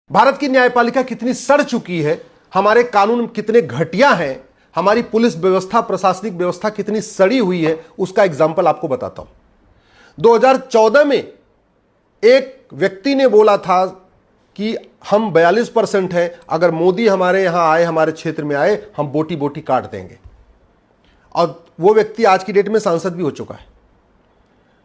भारत की न्यायपालिका कितनी सड़ चुकी है, हमारे कानून कितने घटिया हैं, हमारी पुलिस व्यवस्था, प्रशासनिक व्यवस्था कितनी सड़ी हुई है, उसका एग्जाम्पल आपको बताता हूं। 2014 में एक व्यक्ति ने बोला था कि हम 42% हैं, अगर मोदी हमारे यहां आए, हमारे क्षेत्र में आए, हम बोटी बोटी काट देंगे। और वो व्यक्ति आज की डेट में सांसद भी हो चुका है।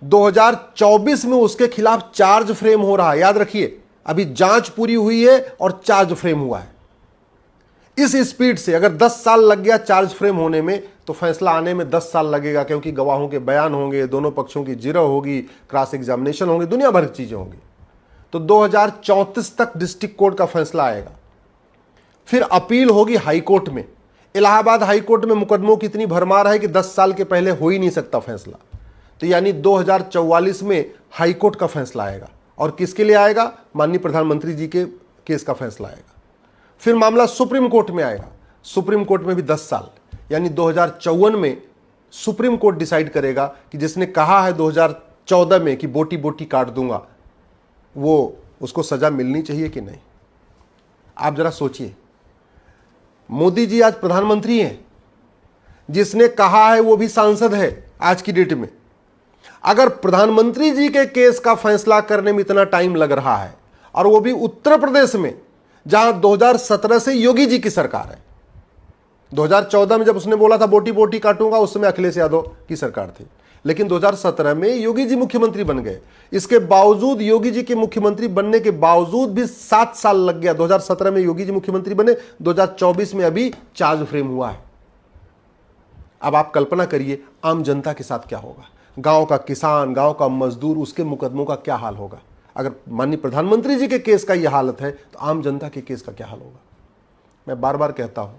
2024 में उसके खिलाफ चार्ज फ्रेम हो रहा है। याद रखिए, अभी जांच पूरी हुई है और चार्ज फ्रेम हुआ है। इस स्पीड से अगर 10 साल लग गया चार्ज फ्रेम होने में, तो फैसला आने में 10 साल लगेगा, क्योंकि गवाहों के बयान होंगे, दोनों पक्षों की जिरह होगी, क्रॉस एग्जामिनेशन होंगे, दुनिया भर की चीजें होंगी। तो 2034 तक डिस्ट्रिक्ट कोर्ट का फैसला आएगा। फिर अपील होगी हाई कोर्ट में। इलाहाबाद हाई कोर्ट में मुकदमों की इतनी भरमार है कि 10 साल के पहले हो ही नहीं सकता फैसला। तो यानी 2044 में हाई कोर्ट का फैसला आएगा। और किसके लिए आएगा? माननीय प्रधानमंत्री जी के केस का फैसला आएगा। फिर मामला सुप्रीम कोर्ट में आएगा। सुप्रीम कोर्ट में भी 10 साल, यानी 2054 में सुप्रीम कोर्ट डिसाइड करेगा कि जिसने कहा है 2014 में कि बोटी बोटी काट दूंगा, वो उसको सजा मिलनी चाहिए कि नहीं। आप जरा सोचिए, मोदी जी आज प्रधानमंत्री हैं, जिसने कहा है वो भी सांसद है आज की डेट में। अगर प्रधानमंत्री जी के केस का फैसला करने में इतना टाइम लग रहा है, और वो भी उत्तर प्रदेश में, जहां 2017 से योगी जी की सरकार है। 2014 में जब उसने बोला था बोटी बोटी काटूंगा, उस समय अखिलेश यादव की सरकार थी। लेकिन 2017 में योगी जी मुख्यमंत्री बन गए। इसके बावजूद, योगी जी के मुख्यमंत्री बनने के बावजूद भी 7 साल लग गया। 2017 में योगी जी मुख्यमंत्री बने, 2024 में अभी चार्ज फ्रेम हुआ है। अब आप कल्पना करिए आम जनता के साथ क्या होगा। गांव का किसान, गांव का मजदूर, उसके मुकदमों का क्या हाल होगा। अगर माननीय प्रधानमंत्री जी के केस का यह हालत है, तो आम जनता के केस का क्या हाल होगा। मैं बार बार कहता हूं,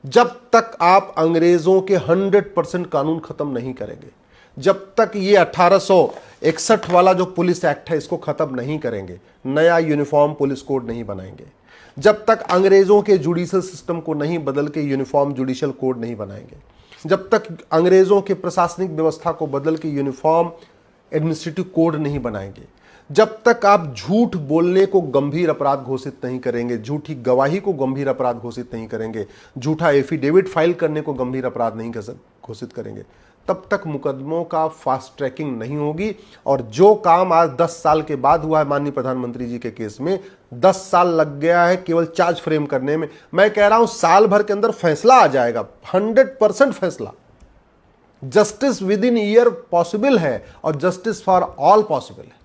जब तक आप अंग्रेजों के 100% कानून खत्म नहीं करेंगे, जब तक ये 1861 वाला जो पुलिस एक्ट है इसको खत्म नहीं करेंगे, नया यूनिफॉर्म पुलिस कोड नहीं बनाएंगे, जब तक अंग्रेजों के जुडिशियल सिस्टम को नहीं बदल के यूनिफॉर्म जुडिशियल कोड नहीं बनाएंगे, जब तक अंग्रेजों के प्रशासनिक व्यवस्था को बदल के यूनिफॉर्म एडमिनिस्ट्रेटिव कोड नहीं बनाएंगे, जब तक आप झूठ बोलने को गंभीर अपराध घोषित नहीं करेंगे, झूठी गवाही को गंभीर अपराध घोषित नहीं करेंगे, झूठा एफिडेविट फाइल करने को गंभीर अपराध नहीं घोषित करेंगे, तब तक मुकदमों का फास्ट ट्रैकिंग नहीं होगी। और जो काम आज 10 साल के बाद हुआ है माननीय प्रधानमंत्री जी के केस में, 10 साल लग गया है केवल चार्ज फ्रेम करने में। मैं कह रहा हूं साल भर के अंदर फैसला आ जाएगा, 100% फैसला। Justice with in year possible है, और जस्टिस फॉर ऑल पॉसिबल है।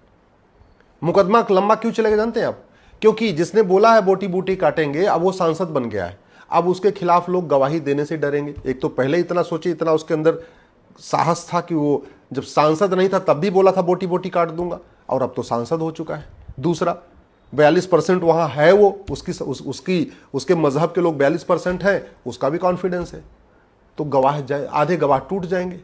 मुकदमा लंबा क्यों चलेगा जानते हैं आप? क्योंकि जिसने बोला है बोटी बोटी काटेंगे, अब वो सांसद बन गया है। अब उसके खिलाफ लोग गवाही देने से डरेंगे। एक तो पहले इतना सोचिए, इतना उसके अंदर साहस था कि वो जब सांसद नहीं था तब भी बोला था बोटी बोटी काट दूंगा, और अब तो सांसद हो चुका है। दूसरा, 42% वहां है वो, उसके मजहब के लोग 42% हैं, उसका भी कॉन्फिडेंस है। तो गवाह आधे गवाह टूट जाएंगे,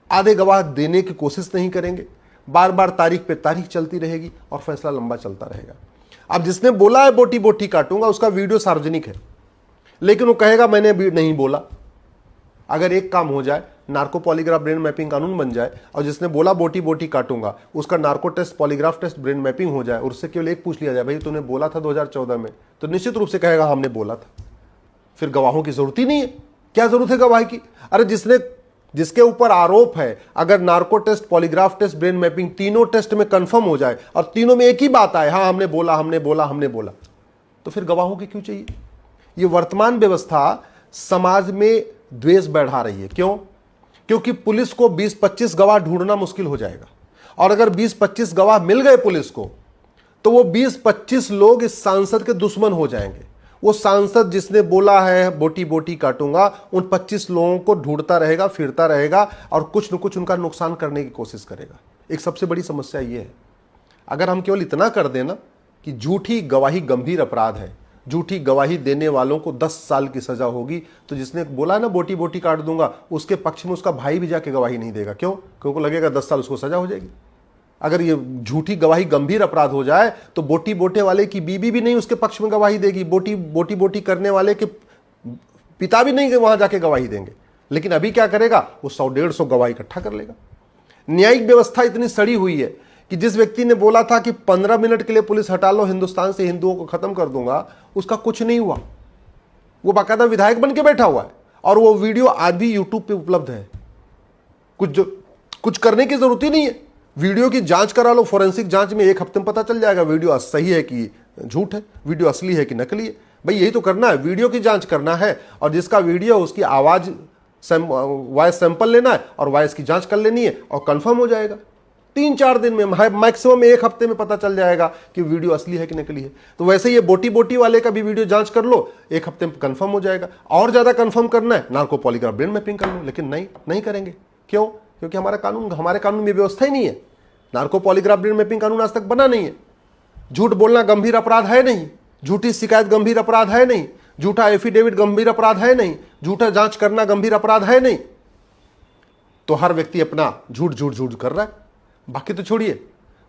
आधे गवाह देने की कोशिश नहीं करेंगे, बार बार तारीख पे तारीख चलती रहेगी और फैसला लंबा चलता रहेगा। अब जिसने बोला है बोटी बोटी काटूंगा, उसका वीडियो सार्वजनिक है, लेकिन वो कहेगा मैंने भी नहीं बोला। अगर एक काम हो जाए, नार्को पॉलीग्राफ ब्रेन मैपिंग कानून बन जाए, और जिसने बोला बोटी बोटी काटूंगा उसका narco test, polygraph test, brain mapping हो जाए, और उससे केवल एक पूछ लिया जाए भाई तूने बोला था 2014 में, तो निश्चित रूप से कहेगा हमने बोला था। फिर गवाहों की जरूरत ही नहीं है। क्या जरूरत है गवाही की? अरे जिसके ऊपर आरोप है, अगर narco test, polygraph test, brain mapping तीनों टेस्ट में कंफर्म हो जाए और तीनों में एक ही बात आए, हाँ हमने बोला हमने बोला हमने बोला, तो फिर गवाहों की क्यों चाहिए? ये वर्तमान व्यवस्था समाज में द्वेष बढ़ा रही है। क्यों? क्योंकि पुलिस को 20-25 गवाह ढूंढना मुश्किल हो जाएगा, और अगर 20-25 गवाह मिल गए पुलिस को, तो वो 20-25 लोग इस सांसद के दुश्मन हो जाएंगे। वो सांसद जिसने बोला है बोटी बोटी काटूंगा, उन 25 लोगों को ढूंढता रहेगा, फिरता रहेगा, और कुछ न कुछ उनका नुकसान करने की कोशिश करेगा। एक सबसे बड़ी समस्या ये है, अगर हम केवल इतना कर देना कि झूठी गवाही गंभीर अपराध है, झूठी गवाही देने वालों को 10 साल की सजा होगी, तो जिसने बोला ना बोटी बोटी काट दूंगा, उसके पक्ष में उसका भाई भी जाके गवाही नहीं देगा। क्यों? क्योंकि लगेगा 10 साल उसको सजा हो जाएगी। अगर ये झूठी गवाही गंभीर अपराध हो जाए, तो बोटी बोटे वाले की बीवी भी नहीं उसके पक्ष में गवाही देगी, बोटी बोटी करने वाले के पिता भी नहीं वहां जाके गवाही देंगे। लेकिन अभी क्या करेगा? वो 100-150 गवाही इकट्ठा कर लेगा। न्यायिक व्यवस्था इतनी सड़ी हुई है कि जिस व्यक्ति ने बोला था कि 15 मिनट के लिए पुलिस हटा लो, हिंदुस्तान से हिंदुओं को खत्म कर दूंगा, उसका कुछ नहीं हुआ। वो बाकायदा विधायक बन के बैठा हुआ है और वो वीडियो आज भी यूट्यूब पे उपलब्ध है। कुछ करने की जरूरत ही नहीं है। वीडियो की जांच करा लो, फोरेंसिक जांच में 1 हफ्ते में पता चल जाएगा वीडियो सही है कि झूठ है, वीडियो असली है कि नकली है। भाई यही तो करना है, वीडियो की जांच करना है और जिसका वीडियो उसकी आवाज वॉइस सैंपल लेना है और वॉइस की जांच कर लेनी है और कंफर्म हो जाएगा। 3-4 दिन में, मैक्सिमम 1 हफ्ते में पता चल जाएगा कि वीडियो असली है कि नकली है। तो वैसे ये बोटी बोटी वाले का भी वीडियो जांच कर लो, 1 हफ्ते में कंफर्म हो जाएगा। और ज्यादा कंफर्म करना है, नार्को पॉलीग्राफ ब्रेन मैपिंग कर लो, लेकिन नहीं करेंगे। क्यों? क्योंकि हमारे कानून में व्यवस्था ही नहीं है। नार्को पॉलीग्राफ ब्रेन मैपिंग कानून आज तक बना नहीं है। झूठ बोलना गंभीर अपराध है नहीं, झूठी शिकायत गंभीर अपराध है नहीं, झूठा एफिडेविट गंभीर अपराध है नहीं, झूठा जांच करना गंभीर अपराध है नहीं। तो हर व्यक्ति अपना झूठ कर रहा है। बाकी तो छोड़िए,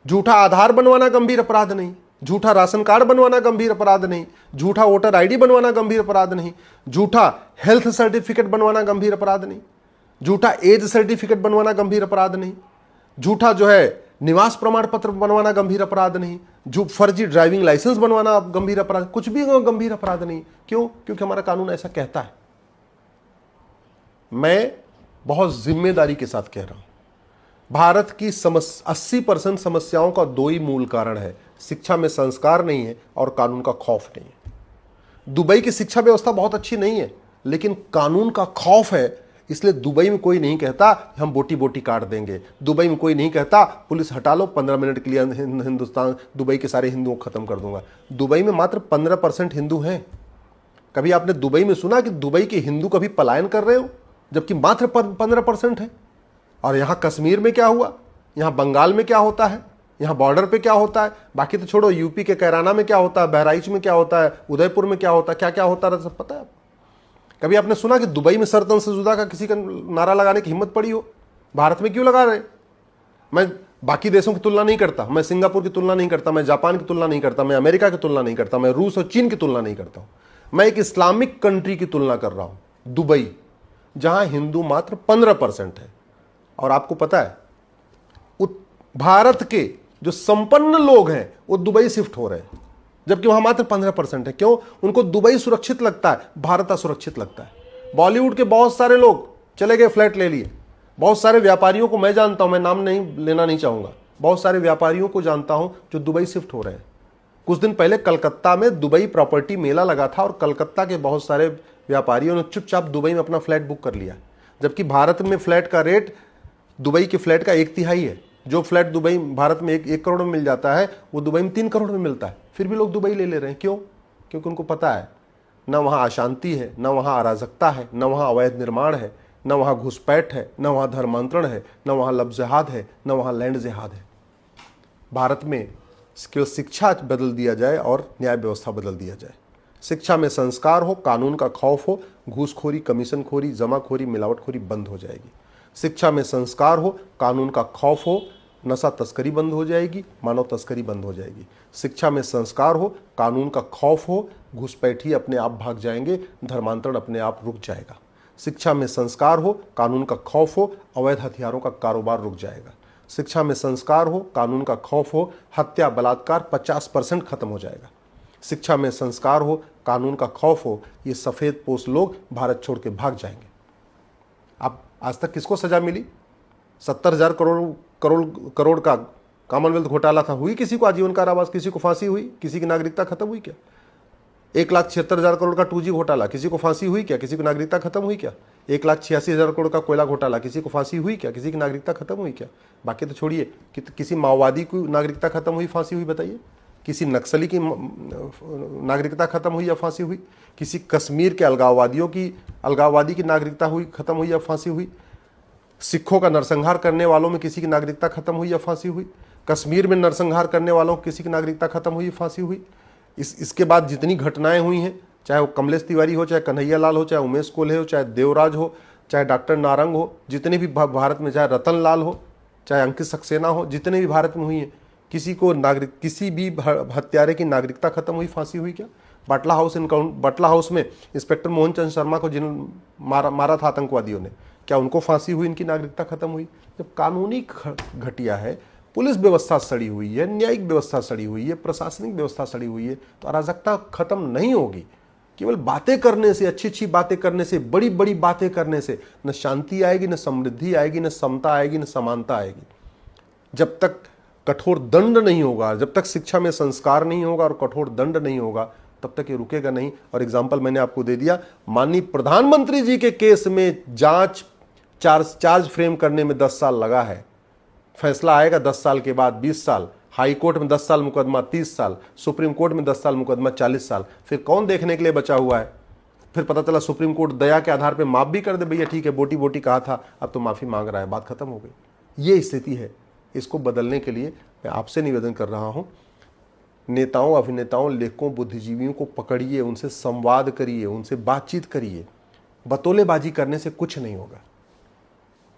झूठा आधार बनवाना गंभीर अपराध नहीं, झूठा राशन कार्ड बनवाना गंभीर अपराध नहीं, झूठा वोटर आईडी बनवाना गंभीर अपराध नहीं, झूठा हेल्थ सर्टिफिकेट बनवाना गंभीर अपराध नहीं, झूठा एज सर्टिफिकेट बनवाना गंभीर अपराध नहीं, झूठा जो है निवास प्रमाण पत्र बनवाना गंभीर अपराध नहीं, जो फर्जी ड्राइविंग लाइसेंस बनवाना गंभीर अपराध, कुछ भी गंभीर अपराध नहीं। क्यों? क्योंकि हमारा कानून ऐसा कहता है। मैं बहुत जिम्मेदारी के साथ कह रहा हूं, भारत की 80% समस्याओं का 2 ही मूल कारण है, शिक्षा में संस्कार नहीं है और कानून का खौफ नहीं है। दुबई की शिक्षा व्यवस्था बहुत अच्छी नहीं है, लेकिन कानून का खौफ है। इसलिए दुबई में कोई नहीं कहता हम बोटी बोटी काट देंगे, दुबई में कोई नहीं कहता पुलिस हटा लो 15 मिनट के लिए, हिंदुस्तान दुबई के सारे हिंदुओं को खत्म कर दूंगा। दुबई में मात्र 15% हिंदू हैं। कभी आपने दुबई में सुना कि दुबई के हिंदू कभी पलायन कर रहे हो, जबकि मात्र 15% है? और यहां कश्मीर में क्या हुआ, यहां बंगाल में क्या होता है, यहां बॉर्डर पे क्या होता है, बाकी तो छोड़ो, यूपी के कैराना में क्या होता है, बहराइच में क्या होता है, उदयपुर में क्या होता है, क्या क्या होता है, सब पता है। कभी आपने सुना कि दुबई में सरतन से जुदा का किसी का नारा लगाने की हिम्मत पड़ी हो? भारत में क्यों लगा रहे? मैं बाकी देशों की तुलना नहीं करता, मैं सिंगापुर की तुलना नहीं करता, मैं जापान की तुलना नहीं करता, मैं अमेरिका की तुलना नहीं करता, मैं रूस और चीन की तुलना नहीं करता हूं। मैं एक इस्लामिक कंट्री की तुलना कर रहा हूं, दुबई, जहां हिंदू मात्र 15% है। और आपको पता है, भारत के जो संपन्न लोग हैं वो दुबई शिफ्ट हो रहे हैं, जबकि वहां मात्र 15% है। क्यों? उनको दुबई सुरक्षित लगता है, भारत असुरक्षित लगता है। बॉलीवुड के बहुत सारे लोग चले गए, फ्लैट ले लिए। बहुत सारे व्यापारियों को मैं जानता हूं, मैं नाम नहीं लेना नहीं चाहूंगा, बहुत सारे व्यापारियों को जानता हूं जो दुबई शिफ्ट हो रहे हैं। कुछ दिन पहले कलकत्ता में दुबई प्रॉपर्टी मेला लगा था और कलकत्ता के बहुत सारे व्यापारियों ने चुपचाप दुबई में अपना फ्लैट बुक कर लिया, जबकि भारत में फ्लैट का रेट दुबई के फ्लैट का 1/3 है। जो फ्लैट दुबई भारत में 1 करोड़ में मिल जाता है, वो दुबई में 3 करोड़ में मिलता है। फिर भी लोग दुबई ले रहे हैं। क्यों? क्योंकि उनको पता है न वहाँ अशांति है, न वहाँ अराजकता है, न वहाँ अवैध निर्माण है, न वहाँ घुसपैठ है, न वहाँ धर्मांतरण है, न वहाँ लब जिहाद है, न वहाँ लैंड जिहाद है। भारत में केवल शिक्षा बदल दिया जाए और न्याय व्यवस्था बदल दिया जाए। शिक्षा में संस्कार हो, कानून का खौफ हो, घूसखोरी, कमीशनखोरी, जमाखोरी, मिलावटखोरी बंद हो जाएगी। शिक्षा में संस्कार हो, कानून का खौफ हो, नशा तस्करी बंद हो जाएगी, मानव तस्करी बंद हो जाएगी। शिक्षा में संस्कार हो, कानून का खौफ हो, घुसपैठी अपने आप भाग जाएंगे, धर्मांतरण अपने आप रुक जाएगा। शिक्षा में संस्कार हो, कानून का खौफ हो, अवैध हथियारों का कारोबार रुक जाएगा। शिक्षा में संस्कार हो, कानून का खौफ हो, हत्या बलात्कार 50% खत्म हो जाएगा। शिक्षा में संस्कार हो, कानून का खौफ हो, ये सफेद पोश लोग भारत छोड़ के भाग जाएंगे। अब आज तक किसको सजा मिली? 70,000 करोड़ का कॉमनवेल्थ घोटाला था, हुई किसी को आजीवन कारावास, किसी को फांसी हुई, किसी की नागरिकता खत्म हुई क्या? 1,76,000 करोड़ का 2G घोटाला, किसी को फांसी हुई क्या? किसी की नागरिकता खत्म हुई क्या? 1,86,000 करोड़ का कोयला घोटाला, किसी को फांसी हुई क्या? किसी की नागरिकता खत्म हुई क्या? बाकी तो छोड़िए कि किसी माओवादी की नागरिकता खत्म हुई, फांसी हुई, बताइए? किसी नक्सली की नागरिकता खत्म हुई या फांसी हुई? किसी कश्मीर के अलगाववादी की नागरिकता हुई, खत्म हुई या फांसी हुई? सिखों का नरसंहार करने वालों में किसी की नागरिकता खत्म हुई या फांसी हुई? कश्मीर में नरसंहार करने वालों की किसी की नागरिकता खत्म हुई, फांसी हुई? इसके बाद जितनी घटनाएं हुई हैं, चाहे वो कमलेश तिवारी हो, चाहे कन्हैया लाल हो, चाहे उमेश कोल्हे हो, चाहे देवराज हो, चाहे डॉक्टर नारंग हो, जितने भी भारत में, चाहे रतन लाल हो, चाहे अंकित सक्सेना हो, जितने भी भारत में हुई हैं, किसी भी हत्यारे की नागरिकता खत्म हुई, फांसी हुई क्या? बाटला हाउस में इंस्पेक्टर मोहन चंद शर्मा को मारा था आतंकवादियों ने, क्या उनको फांसी हुई? इनकी नागरिकता खत्म हुई? जब कानूनी घटिया है, पुलिस व्यवस्था सड़ी हुई है, न्यायिक व्यवस्था सड़ी हुई है, प्रशासनिक व्यवस्था सड़ी हुई है, तो अराजकता खत्म नहीं होगी। केवल बातें करने से, अच्छी अच्छी बातें करने से, बड़ी बड़ी बातें करने से न शांति आएगी, न समृद्धि आएगी, न समता आएगी, न समानता आएगी। जब तक कठोर दंड नहीं होगा, जब तक शिक्षा में संस्कार नहीं होगा और कठोर दंड नहीं होगा, तब तक ये रुकेगा नहीं। और एग्जाम्पल मैंने आपको दे दिया, माननीय प्रधानमंत्री जी के केस में जांच चार्ज फ्रेम करने में 10 साल लगा है। फैसला आएगा 10 साल के बाद 20 साल, हाई कोर्ट में 10 साल मुकदमा 30 साल, सुप्रीम कोर्ट में 10 साल मुकदमा 40 साल। फिर कौन देखने के लिए बचा हुआ है? फिर पता चला सुप्रीम कोर्ट दया के आधार पर माफ भी कर दे, भैया ठीक है, बोटी बोटी कहा था, अब तो माफी मांग रहा है, बात खत्म हो गई। ये स्थिति है। इसको बदलने के लिए मैं आपसे निवेदन कर रहा हूं, नेताओं, अभिनेताओं, लेखकों, बुद्धिजीवियों को पकड़िए, उनसे संवाद करिए, उनसे बातचीत करिए। बतौलेबाजी करने से कुछ नहीं होगा।